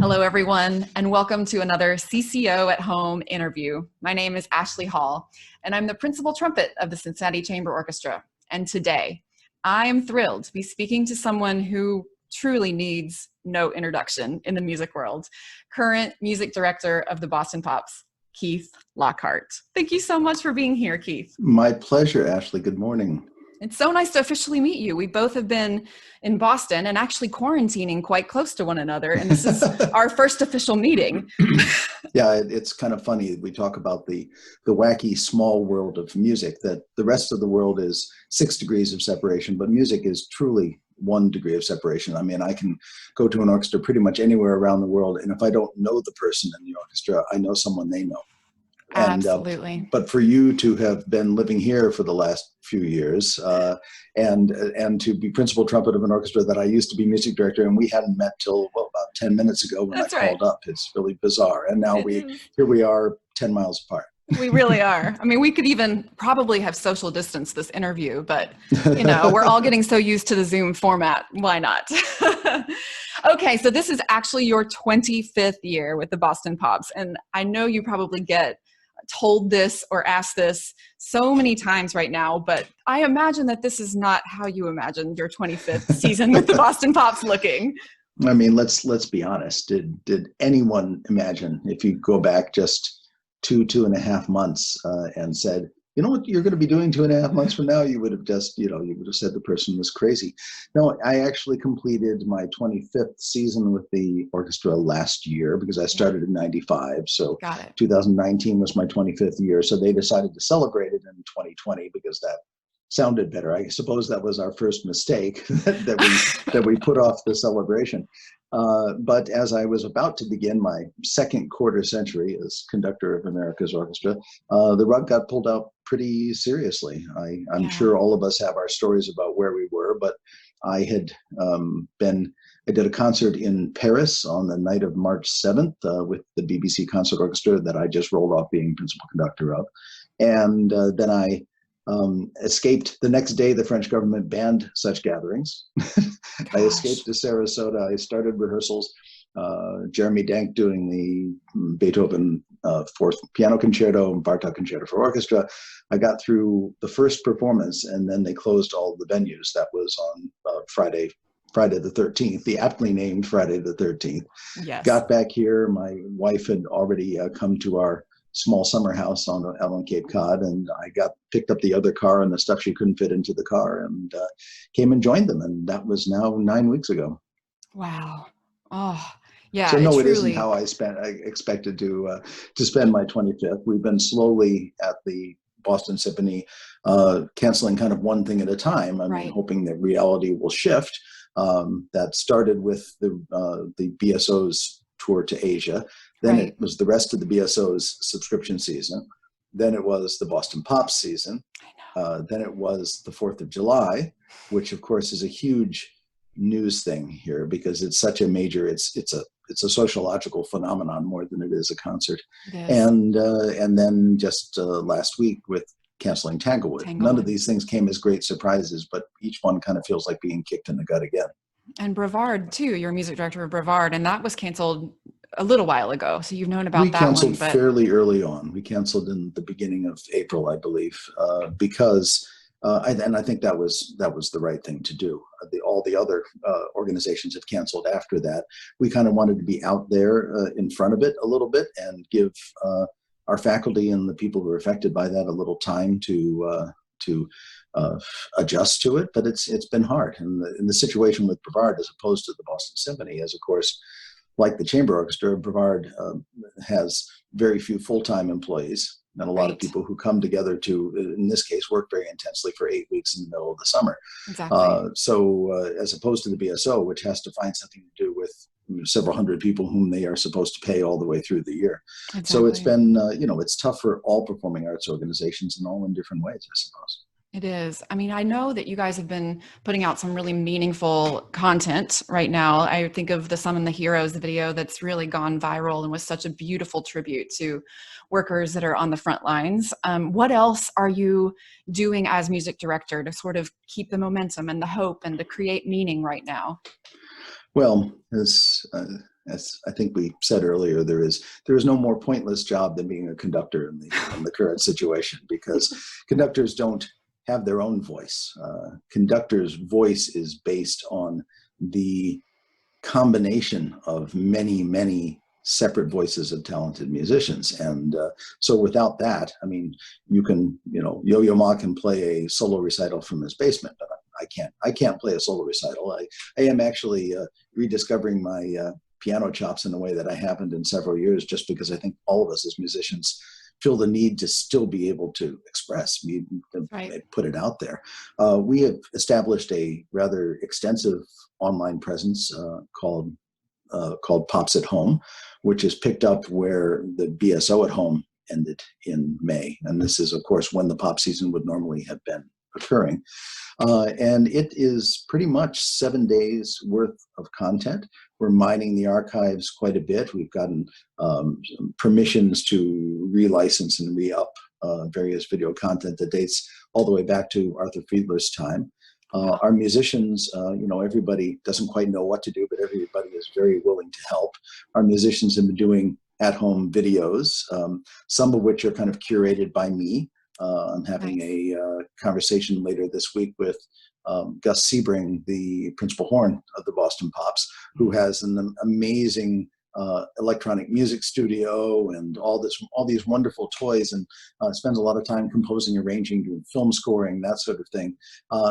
Hello, everyone, and welcome to another CCO at Home interview. My name is Ashley Hall, and I'm the principal trumpet of the Cincinnati Chamber Orchestra. And today, I am thrilled to be speaking to someone who truly needs no introduction in the music world, current music director of the Boston Pops, Keith Lockhart. Thank you so much for being here, Keith. My pleasure, Ashley. Good morning. It's so nice to officially meet you. We both have been in Boston and actually quarantining quite close to one another. And this is our first official meeting. Yeah, it's kind of funny. We talk about the wacky small world of music, that the rest of the world is 6 degrees of separation, but music is truly 1 degree of separation. I mean, I can go to an orchestra pretty much anywhere around the world, and if I don't know the person in the orchestra, I know someone they know. Absolutely. But for you to have been living here for the last few years and to be principal trumpet of an orchestra that I used to be music director, and we hadn't met till about 10 minutes ago when That's I called up. It's really bizarre. And now here we are 10 miles apart. We really are. I mean, we could even probably have social distance this interview, but we're all getting so used to the Zoom format. Why not? Okay, so this is actually your 25th year with the Boston Pops, and I know you probably get told this or asked this so many times right now, but I imagine that this is not how you imagined your 25th season with the Boston Pops looking. I mean, let's be honest. Did anyone imagine, if you go back just 2.5 months and said, you know what you're going to be doing 2.5 months from now, you would have just, you would have said the person was crazy. No, I actually completed my 25th season with the orchestra last year because I started in 95. So 2019 was my 25th year. So they decided to celebrate it in 2020 because that sounded better. I suppose that was our first mistake that we put off the celebration. But as I was about to begin my second quarter century as conductor of America's orchestra, the rug got pulled out pretty seriously. I'm sure all of us have our stories about where we were, but I had I did a concert in Paris on the night of March 7th with the BBC Concert Orchestra that I just rolled off being principal conductor of. And then I escaped the next day. The French government banned such gatherings. I escaped to Sarasota. I started rehearsals. Jeremy Dank doing the Beethoven Fourth Piano Concerto and Bartok Concerto for Orchestra. I got through the first performance, and then they closed all the venues. That was on Friday the 13th, the aptly named Friday the 13th. Yes. Got back here. My wife had already come to our small summer house out on Cape Cod, and I picked up the other car and the stuff she couldn't fit into the car, and came and joined them, and that was now 9 weeks ago. Wow. Oh, yeah. So no, it isn't how I expected to spend my 25th. We've been slowly at the Boston Symphony canceling kind of one thing at a time. I mean, hoping that reality will shift. That started with the BSO's tour to Asia. Then it was the rest of the BSO's subscription season. Then it was the Boston Pops season. Then it was the 4th of July, which of course is a huge news thing here because it's such a major, it's a sociological phenomenon more than it is a concert. And then just last week with canceling Tanglewood. None of these things came as great surprises, but each one kind of feels like being kicked in the gut again. And Brevard too, you're music director of Brevard, and that was canceled a little while ago. So you've known about that one. We canceled fairly early on. We canceled in the beginning of April, I believe, because, and I think that was the right thing to do. All the other organizations have canceled after that. We kind of wanted to be out there in front of it a little bit and give our faculty and the people who are affected by that a little time to adjust to it. But it's been hard. And in the situation with Brevard, as opposed to the Boston Symphony, as of course, like the Chamber Orchestra, Brevard has very few full-time employees and a lot of people who come together to, in this case, work very intensely for 8 weeks in the middle of the summer. Exactly. So as opposed to the BSO, which has to find something to do with several hundred people whom they are supposed to pay all the way through the year. Exactly. So it's been, it's tough for all performing arts organizations and all in different ways, I suppose. It is. I mean, I know that you guys have been putting out some really meaningful content right now. I think of the Summon the Heroes, the video that's really gone viral and was such a beautiful tribute to workers that are on the front lines. What else are you doing as music director to sort of keep the momentum and the hope and to create meaning right now? Well, as as I think we said earlier, there is no more pointless job than being a conductor in the current situation, because conductors don't have their own voice. Conductor's voice is based on the combination of many, many separate voices of talented musicians. And so without that, I mean, you can, Yo-Yo Ma can play a solo recital from his basement, but I can't play a solo recital. I am actually rediscovering my piano chops in a way that I haven't in several years, just because I think all of us as musicians feel the need to still be able to express, put it out there. We have established a rather extensive online presence called Pops at Home, which is picked up where the BSO at Home ended in May. And this is, of course, when the pop season would normally have been occurring. And it is pretty much 7 days worth of content. We're mining the archives quite a bit. We've gotten permissions to relicense and re-up various video content that dates all the way back to Arthur Fiedler's time. Our musicians, everybody doesn't quite know what to do, but everybody is very willing to help. Our musicians have been doing at-home videos, some of which are kind of curated by me. I'm having a conversation later this week with Gus Sebring, the principal horn of the Boston Pops, who has an amazing electronic music studio and all these wonderful toys, and spends a lot of time composing, arranging, doing film scoring, that sort of thing.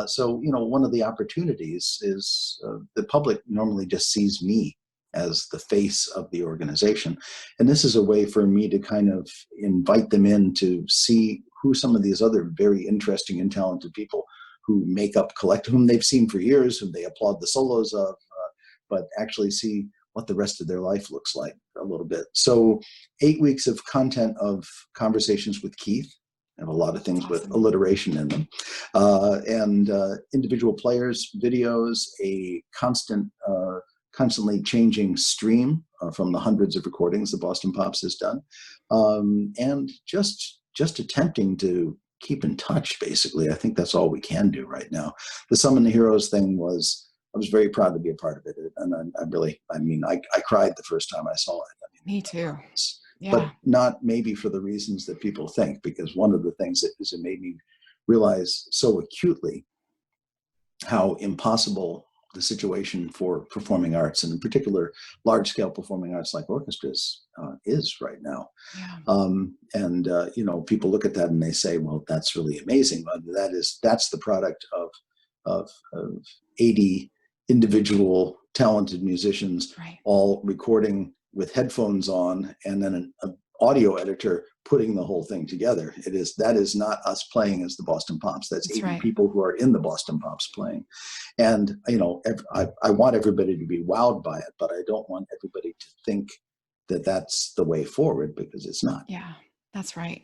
So one of the opportunities is the public normally just sees me as the face of the organization, and this is a way for me to kind of invite them in to see who some of these other very interesting and talented people who make up Collective, whom they've seen for years, whom they applaud the solos of, but actually see what the rest of their life looks like a little bit. So 8 weeks of content of conversations with Keith. I have a lot of things with alliteration in them. And individual players, videos, a constantly changing stream from the hundreds of recordings the Boston Pops has done. And just attempting to keep in touch, basically. I think that's all we can do right now. The Summon the Heroes thing I was very proud to be a part of it. And I cried the first time I saw it. Me too. Yeah. But not maybe for the reasons that people think, because one of the things that it made me realize so acutely how impossible the situation for performing arts, and in particular large-scale performing arts like orchestras, is right now. Yeah. People look at that and they say, well, that's really amazing. That's the product of 80 individual talented musicians, right, all recording with headphones on, and then an audio editor putting the whole thing together. That is not us playing as the Boston Pops. That's 80 right. people who are in the Boston Pops playing. And, I want everybody to be wowed by it, but I don't want everybody to think that that's the way forward, because it's not. Yeah, that's right.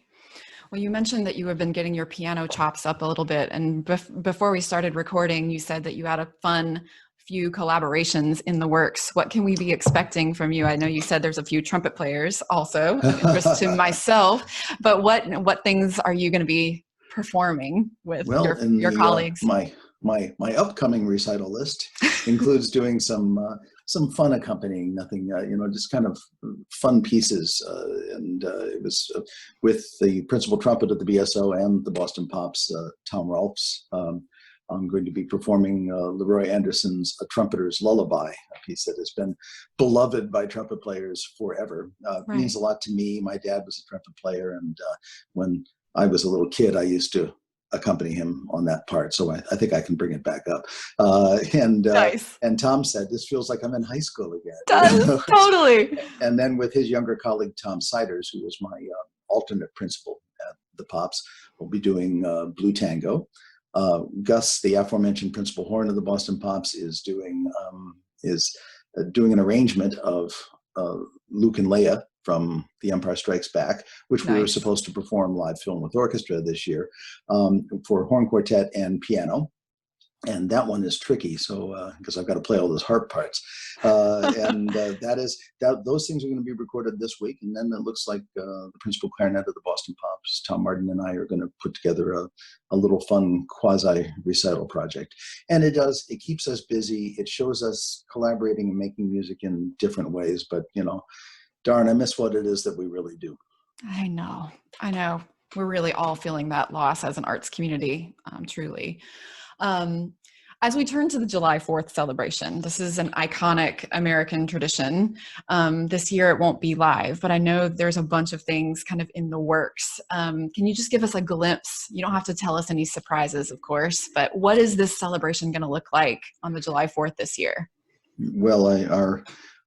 Well, you mentioned that you have been getting your piano chops up a little bit. And before we started recording, you said that you had a fun few collaborations in the works. What can we be expecting from you? I know you said there's a few trumpet players also, of interest to myself, but what things are you going to be performing with your colleagues? My upcoming recital list includes doing some fun accompanying, nothing, just kind of fun pieces. It was with the principal trumpet of the BSO and the Boston Pops, Tom Rolfs. I'm going to be performing Leroy Anderson's A Trumpeter's Lullaby, a piece that has been beloved by trumpet players forever. Right. Means a lot to me. My dad was a trumpet player, and when I was a little kid, I used to accompany him on that part. So I think I can bring it back up. Nice. And Tom said, this feels like I'm in high school again. Does, totally. And then with his younger colleague, Tom Siders, who was my alternate principal at the Pops, we'll be doing Blue Tango. Gus, the aforementioned principal horn of the Boston Pops, is doing an arrangement of Luke and Leia from The Empire Strikes Back, which we were supposed to perform live film with orchestra this year, for horn quartet and piano. And that one is tricky, so because I've got to play all those harp parts, those things are going to be recorded this week, and then it looks like the principal clarinet of the Boston Pops, Tom Martin, and I are going to put together a little fun quasi recital project, and it keeps us busy. It shows us collaborating and making music in different ways, but darn, I miss what it is that we really do. I know. We're really all feeling that loss as an arts community, truly. As we turn to the July 4th celebration, this is an iconic American tradition. This year it won't be live, but I know there's a bunch of things kind of in the works. Can you just give us a glimpse? You don't have to tell us any surprises, of course, but what is this celebration going to look like on the July 4th this year? Well,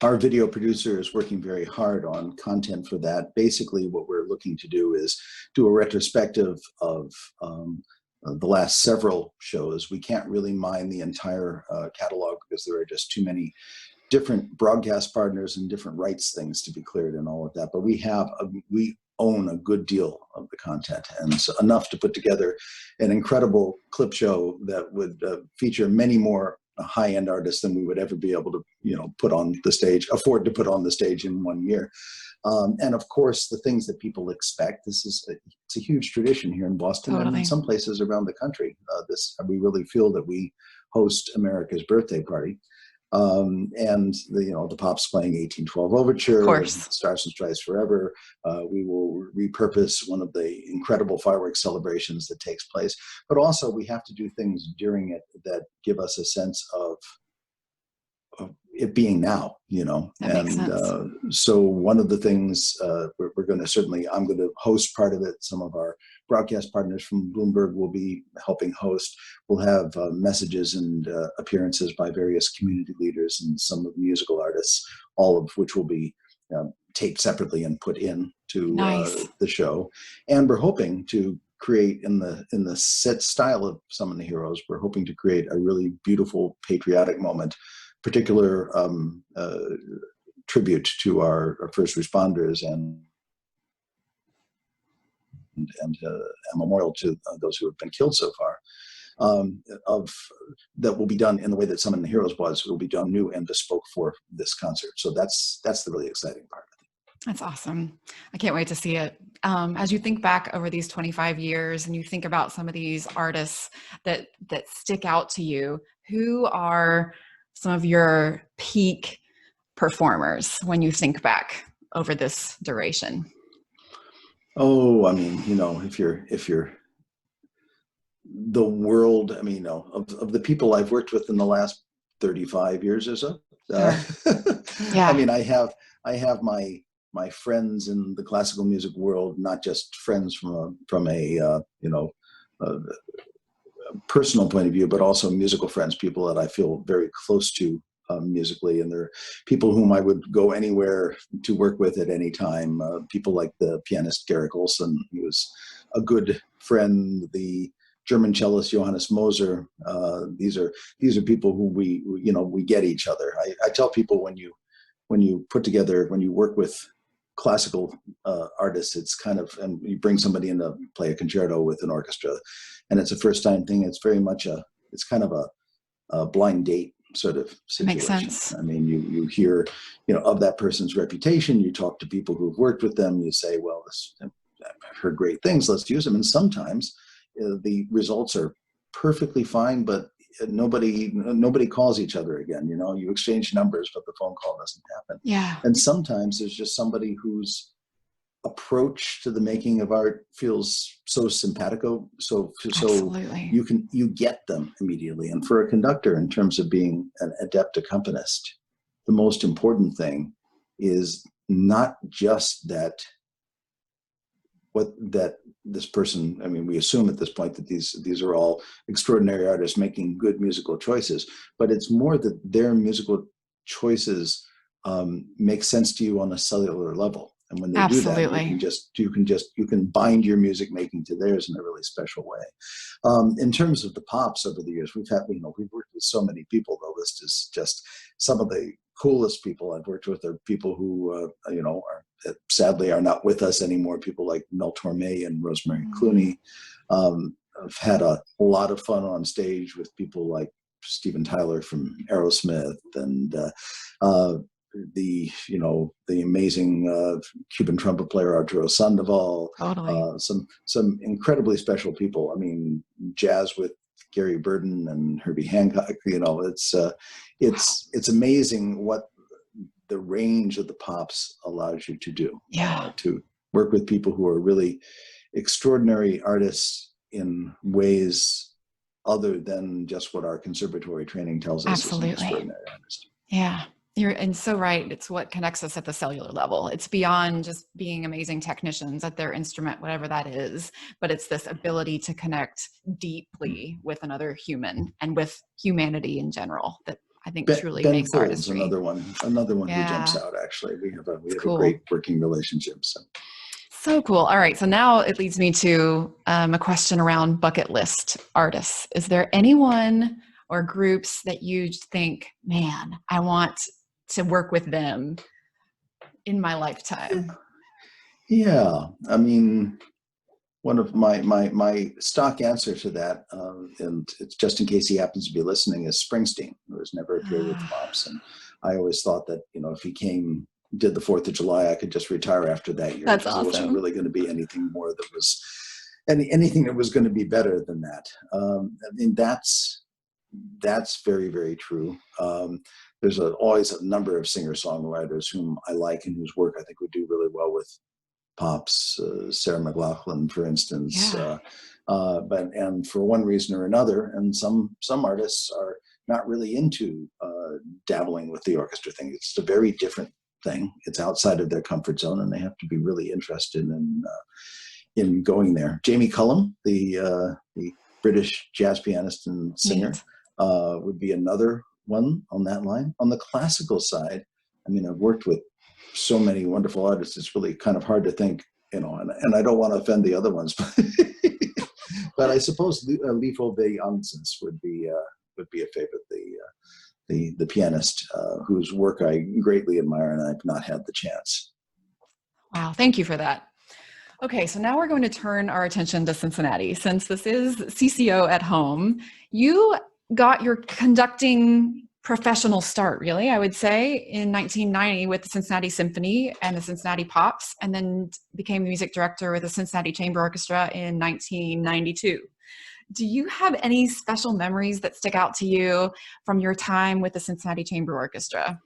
our video producer is working very hard on content for that. Basically, what we're looking to do is do a retrospective of the last several shows. We can't really mine the entire catalog because there are just too many different broadcast partners and different rights things to be cleared and all of that. But we own a good deal of the content, and so enough to put together an incredible clip show that would feature many more high-end artists than we would ever be able to, afford to put on the stage in 1 year. And of course, the things that people expect. It's a huge tradition here in Boston, Totally. and in some places around the country. We really feel that we host America's birthday party. And the Pops playing 1812 Overture, Of course. Stars and Stripes Forever. We will repurpose one of the incredible fireworks celebrations that takes place, but also we have to do things during it that give us a sense of it being now, That makes sense. So one of the things we're going to I'm going to host part of it. Some of our broadcast partners from Bloomberg will be helping host. We'll have messages and appearances by various community leaders and some of the musical artists, all of which will be taped separately and put into the show. And we're hoping to create in the set style of Summon the Heroes. We're hoping to create a really beautiful patriotic moment, particular tribute to our first responders and a memorial to those who have been killed so far. That will be done in the way that Summon the Heroes was. It will be done new and bespoke for this concert. So that's the really exciting part. That's awesome. I can't wait to see it. As you think back over these 25 years and you think about some of these artists that stick out to you, who are some of your peak performers when you think back over this duration? Oh, I mean, if you're the world, of the people I've worked with in the last 35 years or so. Sure. Yeah. I mean, I have my friends in the classical music world, not just friends from a personal point of view, but also musical friends, people that I feel very close to musically, and they're people whom I would go anywhere to work with at any time. People like the pianist Garrick Olson, who was a good friend, the German cellist Johannes Moser. These are people who we get each other. I tell people when you work with classical artists, it's kind of, and you bring somebody in to play a concerto with an orchestra, and it's a first time thing. It's very much it's kind of a blind date sort of situation. Makes sense. I mean, you hear, of that person's reputation. You talk to people who've worked with them. You say, well, I've heard great things. Let's use them. And sometimes the results are perfectly fine, but nobody calls each other again. You exchange numbers, but the phone call doesn't happen. Yeah. And sometimes there's just somebody whose approach to the making of art feels so simpatico, so Absolutely. you get them immediately. And for a conductor, in terms of being an adept accompanist, the most important thing is not just that this person, we assume at this point that these are all extraordinary artists making good musical choices, but it's more that their musical choices make sense to you on a cellular level. And when they Absolutely. do that, you can bind your music making to theirs in a really special way. In terms of the Pops over the years, we've worked with so many people. The list is just some of the coolest people I've worked with are people who, sadly are not with us anymore. People like Mel Torme and Rosemary Clooney. I've had a lot of fun on stage with people like Steven Tyler from Aerosmith, and the amazing Cuban trumpet player Arturo Sandoval. Totally. Some incredibly special people. I mean, jazz with Gary Burden and Herbie Hancock. It's amazing what the range of the pops allows you to do. Yeah. To work with people who are really extraordinary artists in ways other than just what our conservatory training tells us is an extraordinary artist. Yeah. And so right. It's what connects us at the cellular level. It's beyond just being amazing technicians at their instrument, whatever that is, but it's this ability to connect deeply with another human and with humanity in general that I think truly Ben makes Folds, artistry. another one who jumps out. Actually, we have a cool. great working relationship. So cool. All right. So now it leads me to a question around bucket list artists. Is there anyone or groups that you think, man, I want to work with them in my lifetime? Yeah. I mean, one of my stock answer to that, and it's just in case he happens to be listening, is Springsteen, who has never appeared with the Pops. And I always thought that, if he did the 4th of July, I could just retire after that year. That's because awesome. There wasn't really going to be anything more that was anything that was going to be better than that. I mean, that's very, very true. There's always a number of singer-songwriters whom I like and whose work I think would do really well with Pops, Sarah McLachlan, for instance. Yeah. And for one reason or another, and some artists are not really into dabbling with the orchestra thing. It's a very different thing. It's outside of their comfort zone, and they have to be really interested in going there. Jamie Cullum, the British jazz pianist and singer, would be another one on that line. On the classical side, I mean, I've worked with so many wonderful artists. It's really kind of hard to think, and I don't want to offend the other ones, but I suppose Leopold Janssens would be a favorite. The pianist whose work I greatly admire, and I've not had the chance. Wow, thank you for that. Okay, so now we're going to turn our attention to Cincinnati. Since this is CCO at home, you got your conducting professional start, really, I would say, in 1990 with the Cincinnati Symphony and the Cincinnati Pops, and then became the music director with the Cincinnati Chamber Orchestra in 1992. Do you have any special memories that stick out to you from your time with the Cincinnati Chamber Orchestra?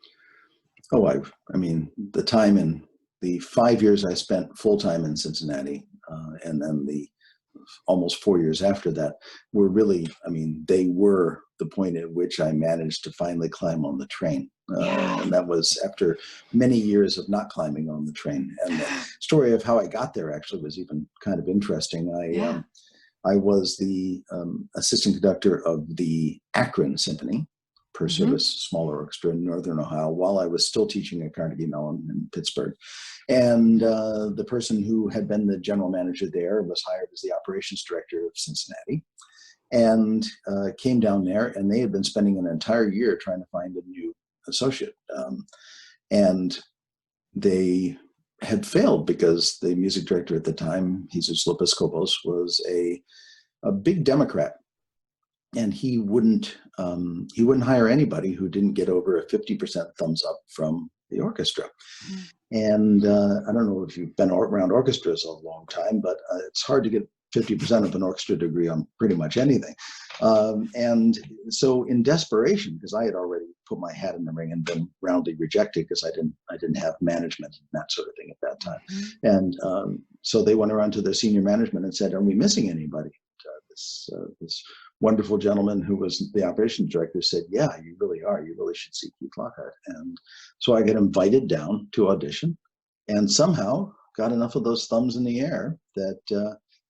Oh, I mean, the time in the 5 years I spent full-time in Cincinnati, and then the almost 4 years after that were really, I mean, they were the point at which I managed to finally climb on the train. And that was after many years of not climbing on the train. And the story of how I got there actually was even kind of interesting. I was the assistant conductor of the Akron Symphony, per service smaller orchestra in Northern Ohio, while I was still teaching at Carnegie Mellon in Pittsburgh. And the person who had been the general manager there was hired as the operations director of Cincinnati, and came down there, and they had been spending an entire year trying to find a new associate. And they had failed because the music director at the time, Jesus Lopaskopos, was a big Democrat. And he wouldn't hire anybody who didn't get over a 50% thumbs up from the orchestra. And I don't know if you've been around orchestras a long time, but it's hard to get 50% of an orchestra degree on pretty much anything. And so in desperation, because I had already put my hat in the ring and been roundly rejected because I didn't have management and that sort of thing at that time. And so they went around to their senior management and said, "Are we missing anybody?" This wonderful gentleman who was the operations director said, "Yeah, you really are. You really should see Keith Lockhart." And so I got invited down to audition, and somehow got enough of those thumbs in the air that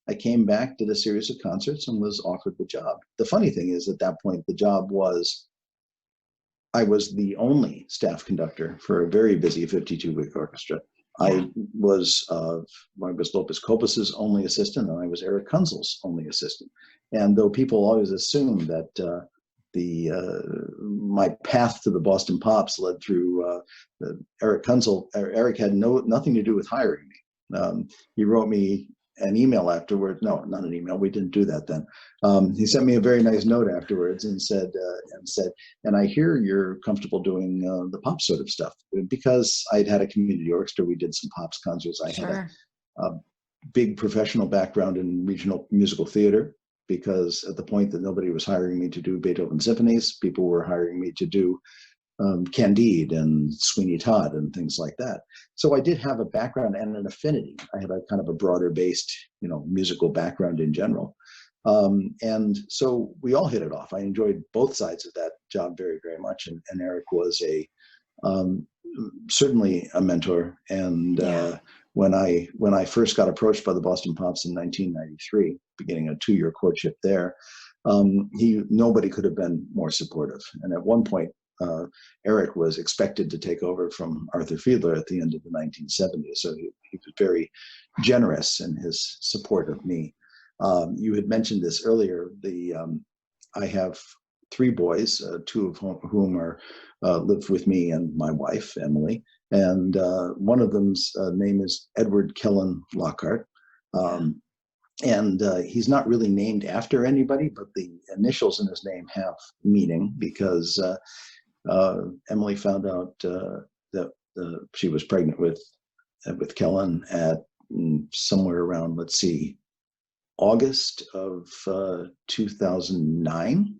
I came back, did a series of concerts, and was offered the job. The funny thing is, at that point, the job was, I was the only staff conductor for a very busy 52-week orchestra. I was Lopaskopos' only assistant, and I was Eric Kunzel's only assistant. And though people always assume that my path to the Boston Pops led through Eric Kunzel, Eric had nothing to do with hiring me. He wrote me an email afterwards. No, not an email. We didn't do that then. He sent me a very nice note afterwards and said, and I hear you're comfortable doing the pop sort of stuff. Because I'd had a community orchestra, we did some pops concerts. I had a big professional background in regional musical theater, because at the point that nobody was hiring me to do Beethoven symphonies, people were hiring me to do Candide and Sweeney Todd and things like that. So I did have a background and an affinity. I had a kind of a broader based, musical background in general. And so we all hit it off. I enjoyed both sides of that job very, very much. And Eric was certainly a mentor. And when I first got approached by the Boston Pops in 1993, beginning a 2-year courtship there, nobody could have been more supportive. And at one point, Eric was expected to take over from Arthur Fiedler at the end of the 1970s. So he was very generous in his support of me. You had mentioned this earlier. I have 3 boys, 2 of whom live with me and my wife, Emily. And one of them's name is Edward Kellen Lockhart. And he's not really named after anybody, but the initials in his name have meaning, because Emily found out that she was pregnant with Kellen at somewhere around, let's see, August of 2009,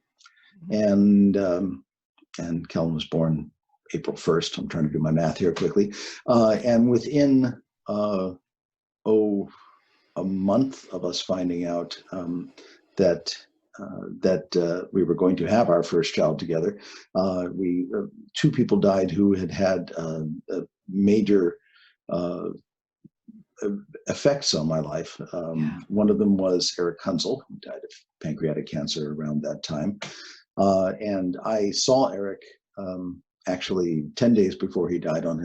and Kellen was born April 1st. I'm trying to do my math here quickly, and within a month of us finding out that we were going to have our first child together, 2 people died who had major effects on my life. One of them was Eric Kunzel, who died of pancreatic cancer around that time. And I saw Eric actually 10 days before he died at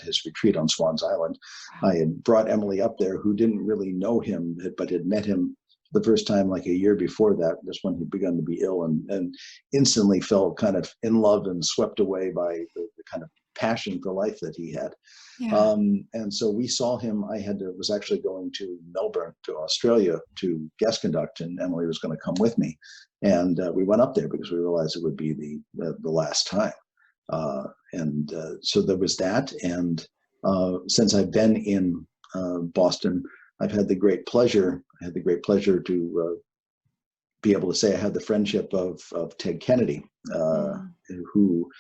his retreat on Swans Island. I had brought Emily up there, who didn't really know him, but had met him the first time like a year before that, just when he'd begun to be ill, and instantly fell kind of in love and swept away by the kind of passion for life that he had. And so we saw him. Was actually going to Melbourne, to Australia, to guest conduct, and Emily was going to come with me. And we went up there because we realized it would be the last time. So there was that. And since I've been in Boston, I had the great pleasure to be able to say I had the friendship of Ted Kennedy, who,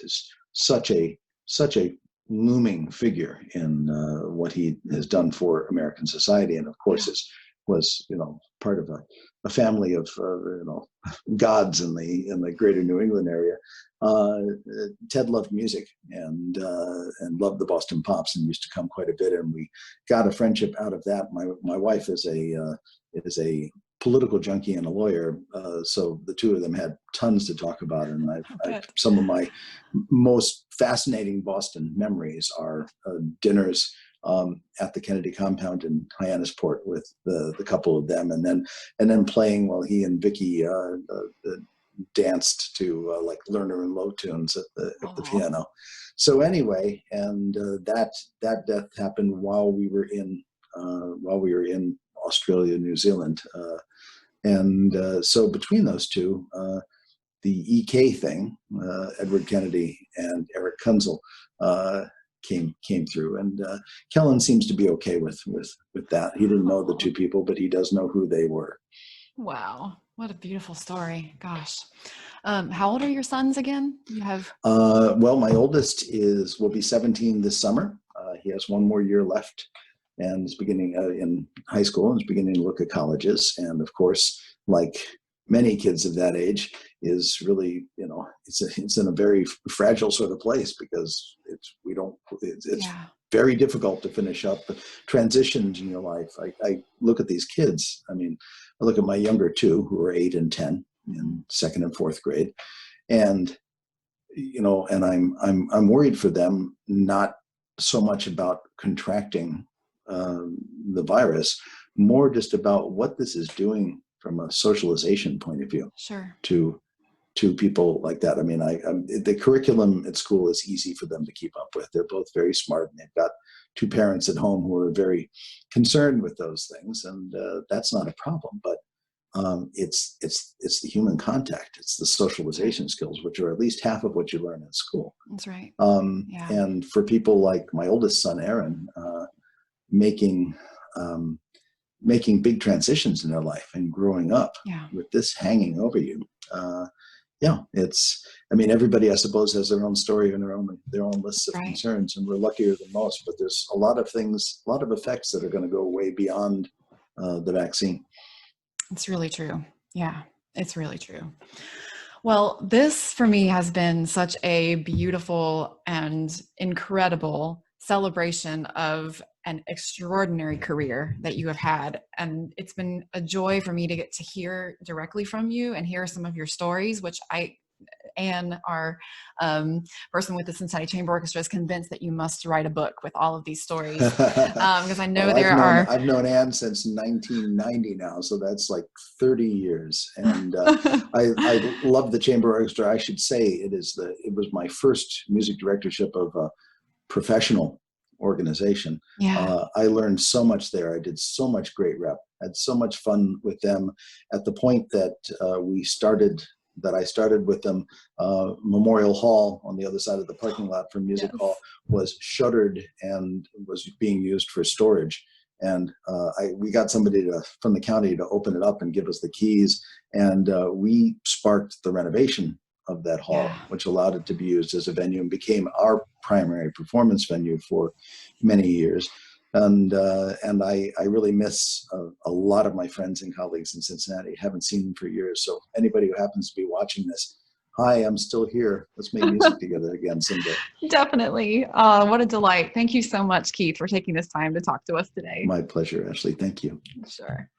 is such a looming figure in what he has done for American society, and of course was part of a family of gods in the greater New England area. Ted loved music and loved the Boston Pops, and used to come quite a bit, and we got a friendship out of that. My wife is a political junkie and a lawyer, so the 2 of them had tons to talk about, and some of my most fascinating Boston memories are dinners at the Kennedy compound in Hyannisport with the couple of them, and then playing while he and Vicky danced to like Lerner and Lowe tunes at the piano. So anyway, and that death happened while we were in Australia, New Zealand, so between those 2, the EK thing, Edward Kennedy and Eric Kunzel, came through, and Kellen seems to be okay with that. He didn't know the 2 people, but he does know who they were. Wow, what a beautiful story! Gosh, how old are your sons again? You have well, my oldest will be 17 this summer. He has 1 more year left, and is beginning in high school, and is beginning to look at colleges. And of course, like many kids of that age, is really, it's in a very fragile sort of place, because it's very difficult to finish up transitions in your life. I look at these kids. I mean, I look at my younger 2, who are 8 and 10 in 2nd and 4th grade, and and I'm worried for them, not so much about contracting the virus, more just about what this is doing from a socialization point of view. Sure. To people like that. I mean, the curriculum at school is easy for them to keep up with. They're both very smart, and they've got two parents at home who are very concerned with those things, and that's not a problem. But it's the human contact, it's the socialization skills, which are at least half of what you learn in school. That's right. Yeah. And for people like my oldest son, Aaron, making big transitions in their life and growing up with this hanging over you. I mean, everybody, I suppose, has their own story and their own lists of concerns, and we're luckier than most, but there's a lot of things, a lot of effects that are going to go way beyond the vaccine. It's really true. Yeah, it's really true. Well, this for me has been such a beautiful and incredible celebration of an extraordinary career that you have had. And it's been a joy for me to get to hear directly from you and hear some of your stories, which Anne, our person with the Cincinnati Chamber Orchestra, is convinced that you must write a book with all of these stories. Because I know I've known Anne since 1990 now, so that's like 30 years. And I love the Chamber Orchestra. I should say it was my first music directorship of a professional organization. I learned so much there. I did so much great rep. I had so much fun with them. At the point that I started with them, Memorial Hall on the other side of the parking lot for Music Hall was shuttered and was being used for storage. And we got somebody from the county to open it up and give us the keys. And we sparked the renovation of that hall, which allowed it to be used as a venue and became our primary performance venue for many years. And I really miss a lot of my friends and colleagues in Cincinnati. Haven't seen them for years. So anybody who happens to be watching this, hi, I'm still here. Let's make music together again someday. Definitely. What a delight. Thank you so much, Keith, for taking this time to talk to us today. My pleasure, Ashley. Thank you. Sure.